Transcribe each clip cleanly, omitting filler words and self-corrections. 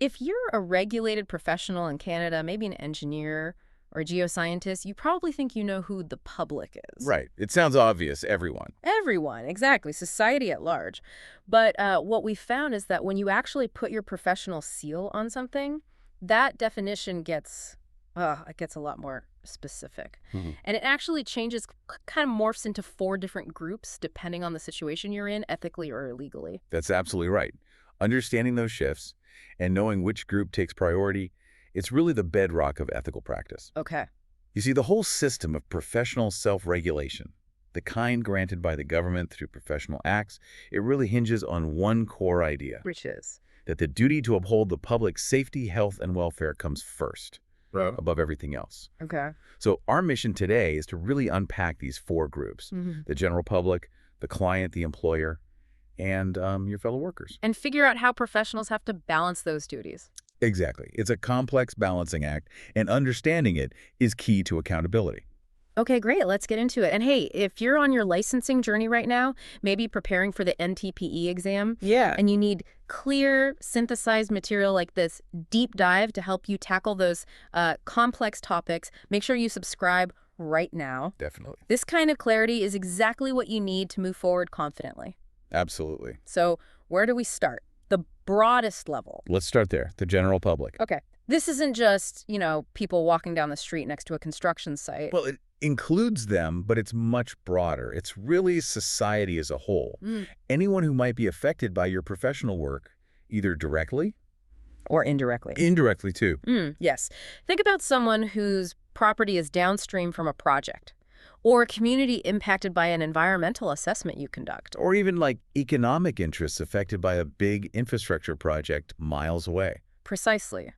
If you're a regulated professional in Canada, maybe an engineer or a geoscientist, you probably think you know who the public is. Right. It sounds obvious, everyone. Everyone, exactly, society at large. But what we found is that when you actually put your professional seal on something, that definition it gets a lot more specific. Mhm. And it actually changes, kind of morphs into 4 different groups depending on the situation you're in, ethically or illegally. That's absolutely right. Understanding those shifts and knowing which group takes priority, it's really the bedrock of ethical practice. Okay. You see, the whole system of professional self-regulation, the kind granted by the government through professional acts, it really hinges on one core idea, Which is? that the duty to uphold the public's safety, health, and welfare comes first, Right. above everything else. Okay. So our mission today is to really unpack these 4 groups, the general public, the client, the employer, and your fellow workers. And figure out how professionals have to balance those duties. Exactly. It's a complex balancing act, and understanding it is key to accountability. Okay, great. Let's get into it. And hey, if you're on your licensing journey right now, maybe preparing for the NPPE exam, Yeah. and you need clear, synthesized material like this deep dive to help you tackle those complex topics, make sure you subscribe right now. Definitely. This kind of clarity is exactly what you need to move forward confidently. Absolutely. So where do we start? The broadest level. Let's start there, the general public. Okay. This isn't just, people walking down the street next to a construction site. Well, it includes them, but it's much broader. It's really society as a whole. Anyone who might be affected by your professional work, either directly Or indirectly. Indirectly, too. Yes. Think about someone whose property is downstream from a project, or a community impacted by an environmental assessment you conduct. Or even like economic interests affected by a big infrastructure project miles away. Precisely.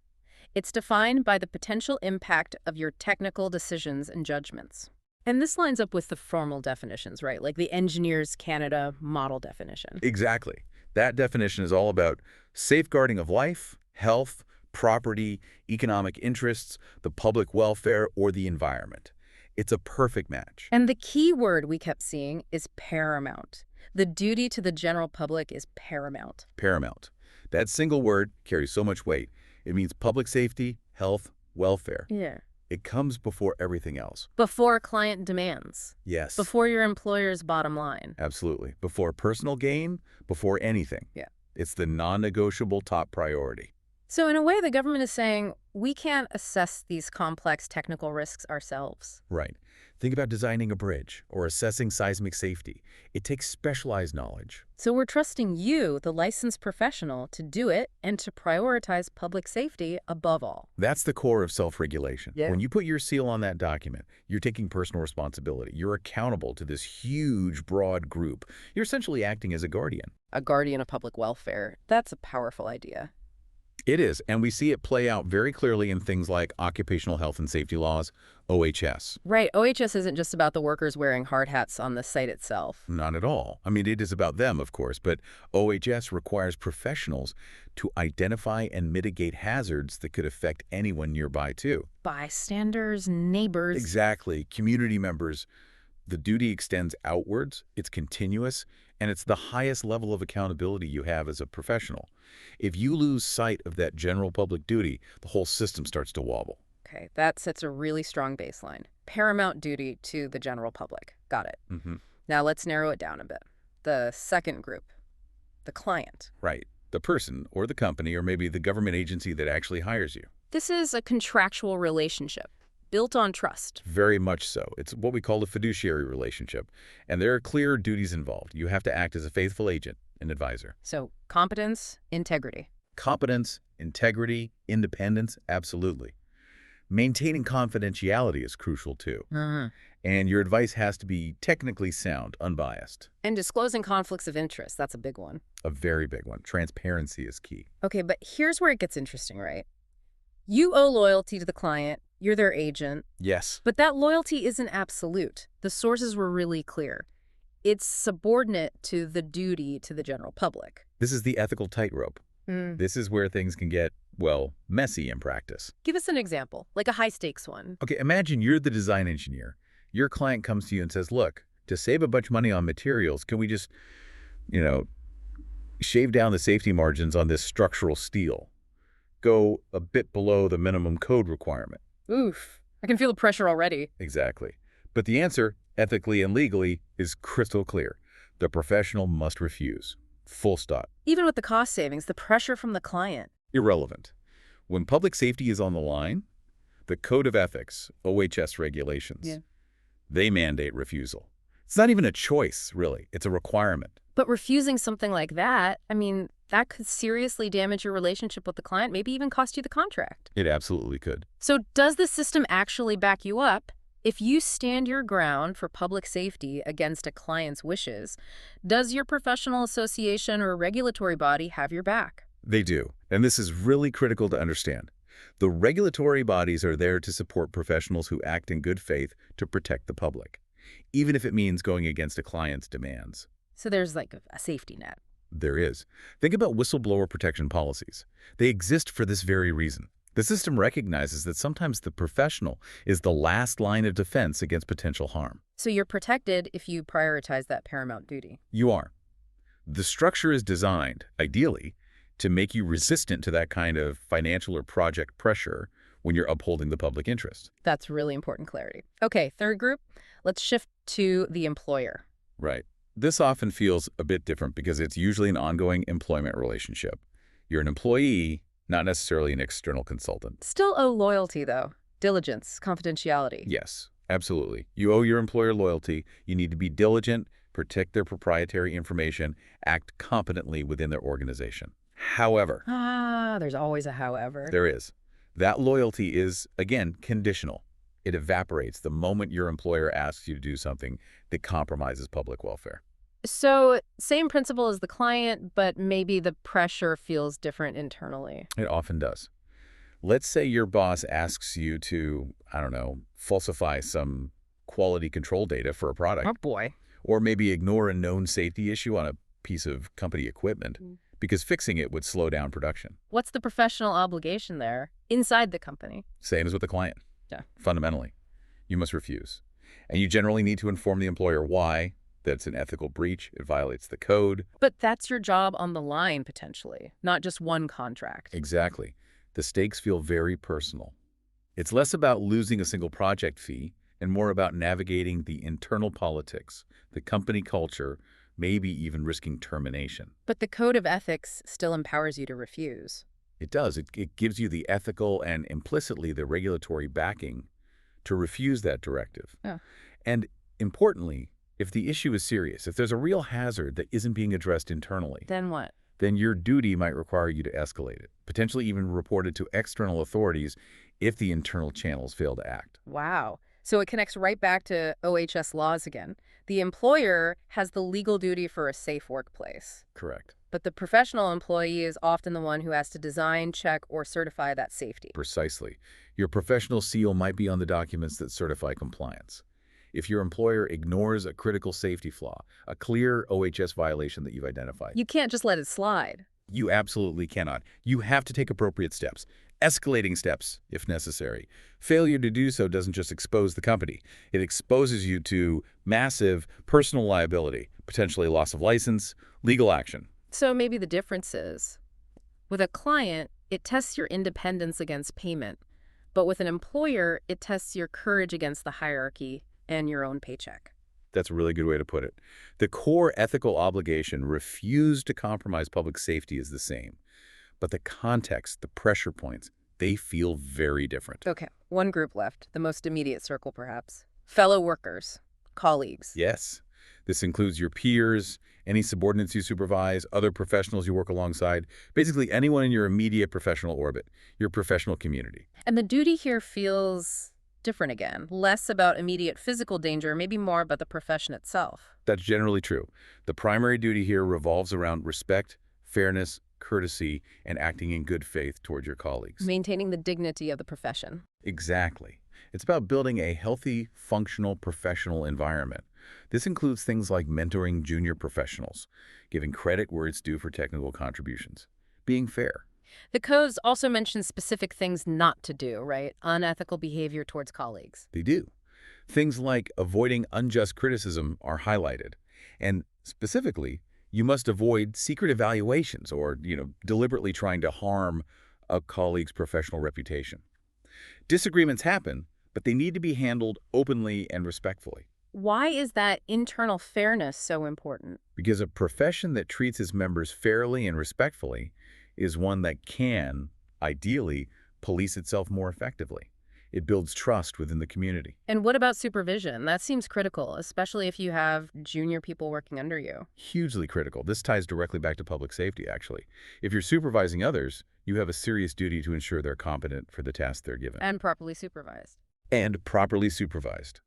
It's defined by the potential impact of your technical decisions and judgments. And this lines up with the formal definitions, right? Like the Engineers Canada model definition. Exactly. That definition is all about safeguarding of life, health, property, economic interests, the public welfare, or the environment. It's a perfect match. And the key word we kept seeing is paramount. The duty to the general public is paramount. Paramount. That single word carries so much weight. It means public safety, health, welfare. Yeah. It comes before everything else. Before client demands. Yes. Before your employer's bottom line. Absolutely. Before personal gain, before anything. Yeah. It's the non-negotiable top priority. So in a way, the government is saying, we can't assess these complex technical risks ourselves. Right. Think about designing a bridge or assessing seismic safety. It takes specialized knowledge. So we're trusting you, the licensed professional, to do it and to prioritize public safety above all. That's the core of self-regulation. Yeah. When you put your seal on that document, you're taking personal responsibility. You're accountable to this huge, broad group. You're essentially acting as a guardian. A guardian of public welfare. That's a powerful idea. It is, and we see it play out very clearly in things like occupational health and safety laws, OHS. Right. OHS isn't just about the workers wearing hard hats on the site itself. Not at all. I mean, it is about them, of course, but OHS requires professionals to identify and mitigate hazards that could affect anyone nearby, too. Bystanders, neighbors. Exactly. Community members. The duty extends outwards, it's continuous, and it's the highest level of accountability you have as a professional. If you lose sight of that general public duty, the whole system starts to wobble. Okay, that sets a really strong baseline. Paramount duty to the general public. Got it. Now let's narrow it down a bit. The second group, the client. Right. The person or the company or maybe the government agency that actually hires you. This is a contractual relationship built on trust. Very much so. It's what we call a fiduciary relationship. And there are clear duties involved. You have to act as a faithful agent, an advisor. So competence, integrity. Competence, integrity, independence, absolutely. Maintaining confidentiality is crucial too. And your advice has to be technically sound, unbiased. And disclosing conflicts of interest, that's a big one. A very big one. Transparency is key. Okay, but here's where it gets interesting, right? You owe loyalty to the client. You're their agent. Yes. But that loyalty isn't absolute. The sources were really clear. It's subordinate to the duty to the general public. This is the ethical tightrope. This is where things can get, well, messy in practice. Give us an example, like a high-stakes one. Okay, imagine you're the design engineer. Your client comes to you and says, look, to save a bunch of money on materials, can we just, shave down the safety margins on this structural steel? go a bit below the minimum code requirement. Oof. I can feel the pressure already. Exactly. But the answer, ethically and legally, is crystal clear. The professional must refuse. Full stop. Even with the cost savings, the pressure from the client. Irrelevant. When public safety is on the line, the Code of Ethics, OHS regulations, Yeah. they mandate refusal. It's not even a choice, really. It's a requirement. But refusing something like that, I mean, that could seriously damage your relationship with the client, maybe even cost you the contract. It absolutely could. So does the system actually back you up? If you stand your ground for public safety against a client's wishes, does your professional association or regulatory body have your back? They do. And this is really critical to understand. The regulatory bodies are there to support professionals who act in good faith to protect the public, even if it means going against a client's demands. So there's like a safety net. There is. Think about whistleblower protection policies. They exist for this very reason. The system recognizes that sometimes the professional is the last line of defense against potential harm. So you're protected if you prioritize that paramount duty. You are. The structure is designed, ideally, to make you resistant to that kind of financial or project pressure when you're upholding the public interest. That's really important clarity. Okay, third group, let's shift to the employer. Right. This often feels a bit different because it's usually an ongoing employment relationship. You're an employee, not necessarily an external consultant. Still owe loyalty, though. Diligence, confidentiality. Yes, absolutely. You owe your employer loyalty. You need to be diligent, protect their proprietary information, act competently within their organization. However, There's always a however. there is. That loyalty is, again, conditional. It evaporates the moment your employer asks you to do something that compromises public welfare. So same principle as the client, but maybe the pressure feels different internally. It often does. Let's say your boss asks you to, I don't know, falsify some quality control data for a product, Oh, boy. or maybe ignore a known safety issue on a piece of company equipment because fixing it would slow down production. What's the professional obligation there inside the company? Same as with the client. Yeah. Fundamentally, you must refuse. And you generally need to inform the employer why, that it's an ethical breach, it violates the code. But that's your job on the line, potentially, not just one contract. Exactly. The stakes feel very personal. It's less about losing a single project fee and more about navigating the internal politics, the company culture, maybe even risking termination. But the code of ethics still empowers you to refuse. It does. It gives you the ethical and implicitly the regulatory backing to refuse that directive. Yeah. And importantly, if the issue is serious, if there's a real hazard that isn't being addressed internally, Then what? then your duty might require you to escalate it, potentially even report it to external authorities if the internal channels fail to act. Wow. So it connects right back to OHS laws again. The employer has the legal duty for a safe workplace, Correct. but the professional employee is often the one who has to design, check, or certify that safety. Precisely. Your professional seal might be on the documents that certify compliance. If your employer ignores a critical safety flaw, a clear OHS violation that you've identified, You can't just let it slide. you absolutely cannot. You have to take appropriate steps, escalating steps if necessary. Failure to do so doesn't just expose the company. It exposes you to massive personal liability, potentially loss of license, legal action. So maybe the difference is, with a client, it tests your independence against payment. But with an employer, it tests your courage against the hierarchy and your own paycheck. That's a really good way to put it. The core ethical obligation, refuse to compromise public safety, is the same. But the context, the pressure points, they feel very different. Okay, one group left, the most immediate circle perhaps. Fellow workers, colleagues. Yes. This includes your peers, any subordinates you supervise, other professionals you work alongside, basically anyone in your immediate professional orbit, your professional community. And the duty here feels different again. Less about immediate physical danger, maybe more about the profession itself. That's generally true. The primary duty here revolves around respect, fairness, courtesy, and acting in good faith toward your colleagues. Maintaining the dignity of the profession. Exactly. It's about building a healthy, functional, professional environment. This includes things like mentoring junior professionals, giving credit where it's due for technical contributions, being fair. The codes also mention specific things not to do, right? Unethical behavior towards colleagues. They do. Things like avoiding unjust criticism are highlighted. And specifically, you must avoid secret evaluations or, deliberately trying to harm a colleague's professional reputation. Disagreements happen, but they need to be handled openly and respectfully. Why is that internal fairness so important? Because a profession that treats its members fairly and respectfully is one that can, ideally, police itself more effectively. It builds trust within the community. And what about supervision? That seems critical, especially if you have junior people working under you. Hugely critical. This ties directly back to public safety, actually. If you're supervising others, you have a serious duty to ensure they're competent for the task they're given. And properly supervised. And properly supervised.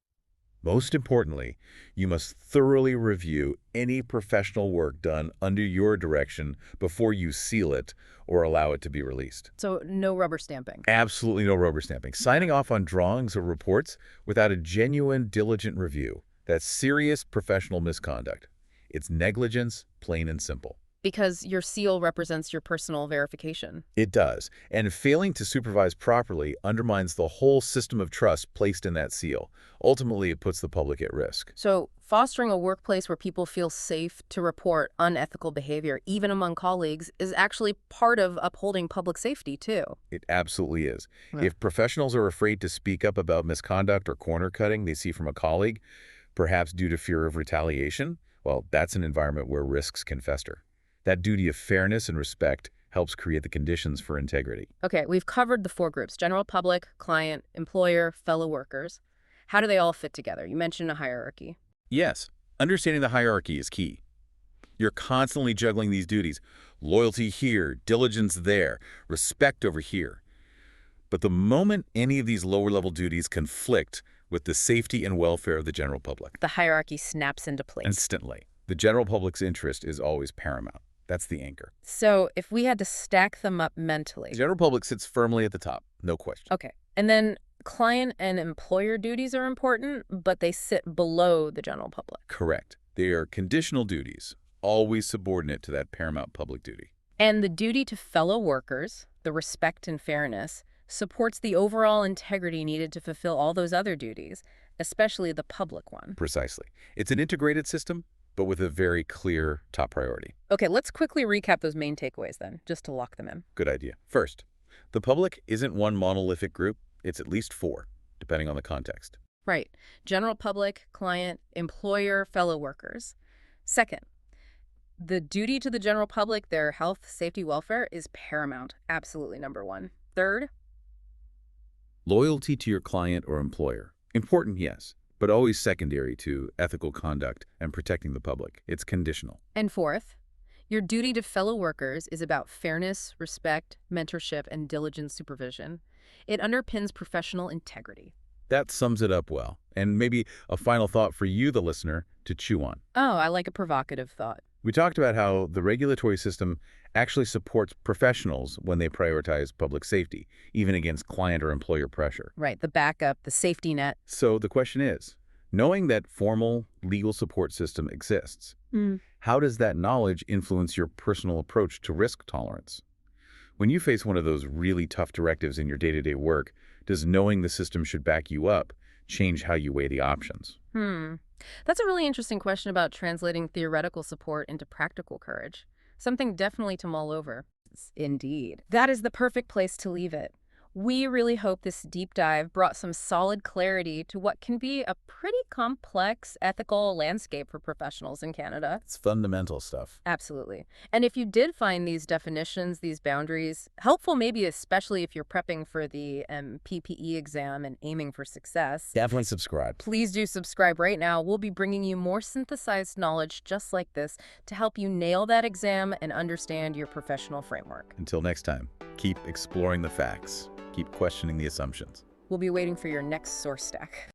Most importantly, you must thoroughly review any professional work done under your direction before you seal it or allow it to be released. So no rubber stamping. Absolutely no rubber stamping. Signing off on drawings or reports without a genuine, diligent review. That's serious professional misconduct. It's negligence, plain and simple. Because your seal represents your personal verification. It does. And failing to supervise properly undermines the whole system of trust placed in that seal. Ultimately, it puts the public at risk. So fostering a workplace where people feel safe to report unethical behavior, even among colleagues, is actually part of upholding public safety, too. It absolutely is. Yeah. If professionals are afraid to speak up about misconduct or corner cutting they see from a colleague, perhaps due to fear of retaliation, well, that's an environment where risks can fester. That duty of fairness and respect helps create the conditions for integrity. Okay, we've covered the four groups: general public, client, employer, fellow workers. How do they all fit together? You mentioned a hierarchy. Yes, understanding the hierarchy is key. You're constantly juggling these duties. Loyalty here, diligence there, respect over here. But the moment any of these lower-level duties conflict with the safety and welfare of the general public, The hierarchy snaps into place. instantly, the general public's interest is always paramount. That's the anchor. So if we had to stack them up mentally. The general public sits firmly at the top, no question. Okay, and then client and employer duties are important, but they sit below the general public. Correct. They are conditional duties, always subordinate to that paramount public duty. And the duty to fellow workers, the respect and fairness, supports the overall integrity needed to fulfill all those other duties, especially the public one. Precisely. It's an integrated system, but with a very clear top priority. Okay, let's quickly recap those main takeaways then, just to lock them in. Good idea. First, the public isn't one monolithic group. It's at least four, depending on the context. Right. General public, client, employer, fellow workers. Second, the duty to the general public, their health, safety, welfare, is paramount. Absolutely number one. Third, Loyalty to your client or employer. Important, yes, but always secondary to ethical conduct and protecting the public. It's conditional. and fourth, your duty to fellow workers is about fairness, respect, mentorship, and diligent supervision. It underpins professional integrity. That sums it up well. And maybe a final thought for you, the listener, to chew on. Oh, I like a provocative thought. We talked about how the regulatory system actually supports professionals when they prioritize public safety, even against client or employer pressure. Right, the backup, the safety net. So the question is, knowing that formal legal support system exists, how does that knowledge influence your personal approach to risk tolerance? When you face one of those really tough directives in your day-to-day work, does knowing the system should back you up change how you weigh the options? That's a really interesting question about translating theoretical support into practical courage. Something definitely to mull over. Indeed. That is the perfect place to leave it. We really hope this deep dive brought some solid clarity to what can be a pretty complex ethical landscape for professionals in Canada. It's fundamental stuff. Absolutely. And if you did find these definitions, these boundaries, helpful maybe especially if you're prepping for the PPE exam and aiming for success, Definitely subscribe. please do subscribe right now. We'll be bringing you more synthesized knowledge just like this to help you nail that exam and understand your professional framework. Until next time, keep exploring the facts. Keep questioning the assumptions. We'll be waiting for your next source stack.